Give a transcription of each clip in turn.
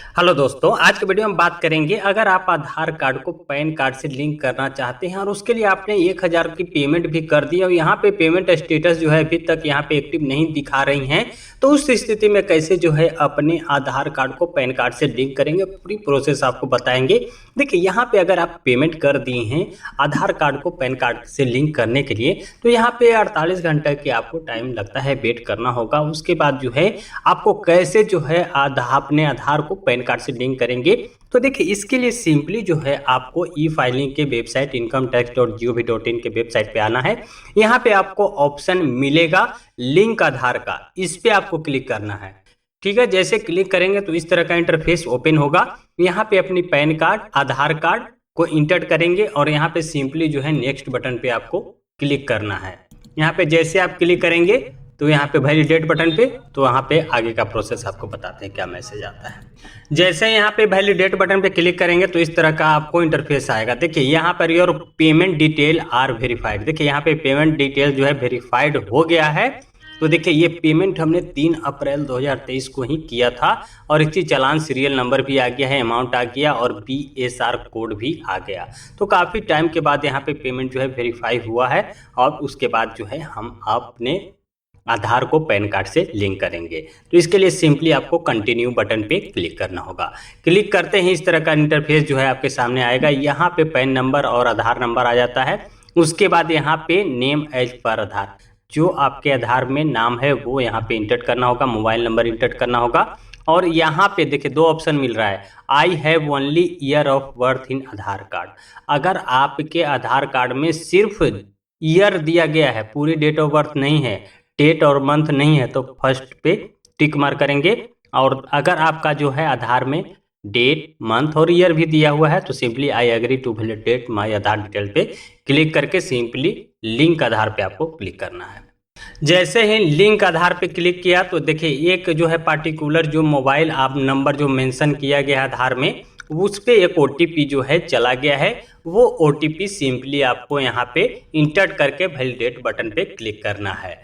Hello दोस्तों, आज के वीडियो में बात करेंगे अगर आप आधार कार्ड को पैन कार्ड से लिंक करना चाहते हैं और उसके लिए आपने 1000 की पेमेंट भी कर दी और यहाँ पे पेमेंट स्टेटस जो है अभी तक यहाँ पे एक्टिव नहीं दिखा रही हैं, तो उस स्थिति में कैसे जो है अपने आधार कार्ड को पैन कार्ड से लिंक करेंगे, पूरी प्रोसेस आपको बताएंगे। देखिए, यहाँ पे अगर आप पेमेंट कर दिए हैं आधार कार्ड को पैन कार्ड से लिंक करने के लिए, तो यहाँ पे 48 घंटे की आपको टाइम लगता है, वेट करना होगा। उसके बाद जो है आपको कैसे जो है अपने आधार को पैन कार्ड से लिंक करेंगे, तो देखिए इसके लिए सिंपली जो है आपको ई फाइलिंग के वेबसाइट incometax.gov.in के वेबसाइट पे आना है। यहाँ पे आपको ऑप्शन मिलेगा लिंक आधार का, इस पे आपको क्लिक करना है। ठीक है, जैसे क्लिक करेंगे तो इस तरह का इंटरफेस ओपन होगा। यहाँ पे अपनी पैन कार्ड आधार कार्ड को इंटर करेंगे और यहाँ पे सिंपली जो है नेक्स्ट बटन पे आपको क्लिक करना है। यहाँ पे जैसे आप क्लिक करेंगे तो यहाँ पे वैलिडेट बटन पे, तो वहाँ पे आगे का प्रोसेस आपको बताते हैं क्या मैसेज आता है। जैसे यहाँ पे वैलिडेट बटन पे क्लिक करेंगे तो इस तरह का आपको इंटरफेस आएगा। देखिए यहाँ पर your payment detail are verified, देखिए यहाँ पे पेमेंट डिटेल जो है वेरीफाइड हो गया है। तो देखिए ये पेमेंट हमने 3 अप्रैल 2023 को ही किया था और इसकी चालान सीरियल नंबर भी आ गया है, अमाउंट आ गया और BSR कोड भी आ गया। तो काफ़ी टाइम के बाद यहाँ पे पेमेंट जो है वेरीफाई हुआ है और उसके बाद जो है हम अपने आधार को पैन कार्ड से लिंक करेंगे। तो इसके लिए सिंपली आपको कंटिन्यू बटन पे क्लिक करना होगा। क्लिक करते ही इस तरह का इंटरफेस जो है आपके सामने आएगा। यहाँ पे पैन नंबर और आधार नंबर आ जाता है। उसके बाद यहाँ पे नेम एज पर आधार, जो आपके आधार में नाम है वो यहाँ पे इंटर करना होगा, मोबाइल नंबर इंटर करना होगा। और यहाँ पे देखिए 2 ऑप्शन मिल रहा है, I have only year of birth in Aadhaar card. अगर आपके आधार कार्ड में सिर्फ ईयर दिया गया है, पूरी डेट ऑफ बर्थ नहीं है, डेट और मंथ नहीं है, तो फर्स्ट पे टिक मार्क करेंगे। और अगर आपका जो है आधार में डेट मंथ और ईयर भी दिया हुआ है तो simply I agree to validate my Aadhaar detail पे क्लिक करके सिंपली लिंक आधार पे आपको क्लिक करना है। जैसे ही लिंक आधार पे क्लिक किया तो देखिए एक जो है पार्टिकुलर जो मोबाइल आप नंबर जो मेंशन किया गया है आधार में, उस पे एक OTP जो है चला गया है। वो OTP सिंपली आपको यहाँ पे इंटर करके वैलिडेट बटन पे क्लिक करना है।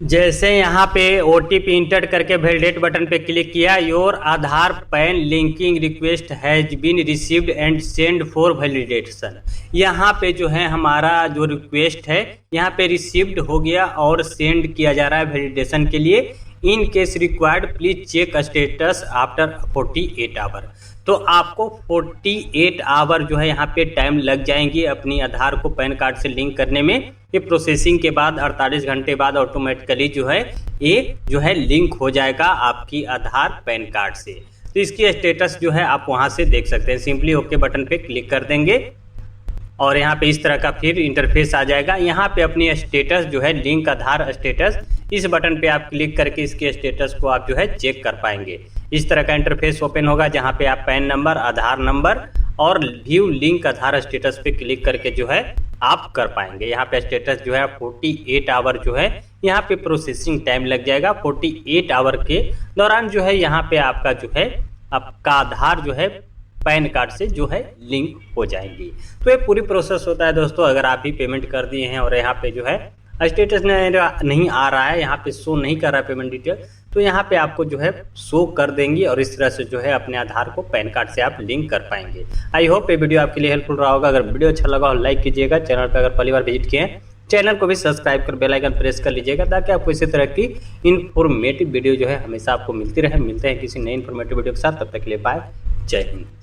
जैसे यहाँ पे OTP इंटर करके वैलिडेट बटन पे क्लिक किया, your Aadhaar PAN linking request has been received and send for validation. यहाँ पे जो है हमारा जो रिक्वेस्ट है यहाँ पे रिसीव्ड हो गया और सेंड किया जा रहा है वैलिडेशन के लिए। In case required please check status after 48 hour. तो आपको 48 आवर जो है यहाँ पे टाइम लग जाएंगी अपनी आधार को पैन कार्ड से लिंक करने में। ये प्रोसेसिंग के बाद 48 घंटे बाद ऑटोमेटिकली जो है ये जो है लिंक हो जाएगा आपकी आधार पैन कार्ड से। तो इसकी स्टेटस जो है आप वहाँ से देख सकते हैं। सिंपली ओके बटन पे क्लिक कर देंगे और यहाँ पे इस तरह का फिर इंटरफेस आ जाएगा। यहाँ पे अपनी स्टेटस जो है लिंक आधार स्टेटस, इस बटन पे आप क्लिक करके इसके स्टेटस को आप जो है चेक कर पाएंगे। इस तरह का इंटरफेस ओपन होगा जहाँ पे आप पैन नंबर, आधार नंबर और व्यू लिंक आधार स्टेटस पे क्लिक करके जो है आप कर पाएंगे। यहाँ पे स्टेटस जो है 48 आवर जो है यहाँ पे प्रोसेसिंग टाइम लग जाएगा। 48 आवर के दौरान जो है यहाँ पे आपका जो है आपका आधार जो है पैन कार्ड से जो है लिंक हो जाएंगी। तो ये पूरी प्रोसेस होता है दोस्तों। अगर आप ही पेमेंट कर दिए हैं और यहाँ पे जो है स्टेटस नहीं आ रहा है, यहाँ पे शो नहीं कर रहा है पेमेंट डिटेल, तो यहाँ पे आपको जो है शो कर देंगी और इस तरह से जो है अपने आधार को पैन कार्ड से आप लिंक कर पाएंगे। आई होप ये वीडियो आपके लिए हेल्पफुल रहा होगा। अगर वीडियो अच्छा लगा हो लाइक कीजिएगा, चैनल पर अगर पहली बार विजिट किए हैं चैनल को भी सब्सक्राइब कर बेल आइकन प्रेस कर लीजिएगा ताकि आपको इसी तरह की इन्फॉर्मेटिव वीडियो जो है हमेशा आपको मिलती रहे। मिलते हैं किसी नई इन्फॉर्मेटिव वीडियो के साथ, तब तक के लिए बाय, जय हिंद।